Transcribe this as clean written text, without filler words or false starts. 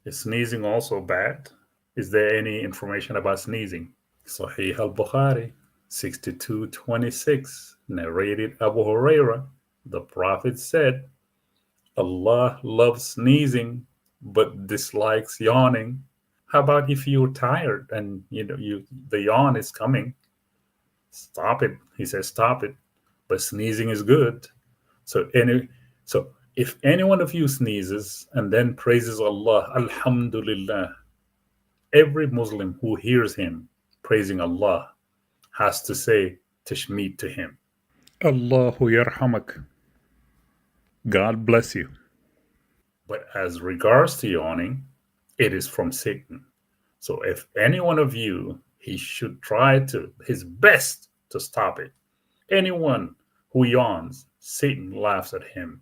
Is sneezing also bad? Is there any information about sneezing? Sahih al-Bukhari 62:26 narrated Abu Huraira. The Prophet said, Allah loves sneezing but dislikes yawning. How about if you're tired and the yawn is coming? Stop it. He says stop it. But sneezing is good. So if any one of you sneezes and then praises Allah, Alhamdu Li Lah, every Muslim who hears him praising Allah has to say tashmeed to him. Allahu yarhamak. God bless you. But as regards to yawning, it is from Satan. So if any one of you, he should try to his best to stop it. Anyone who yawns, Satan laughs at him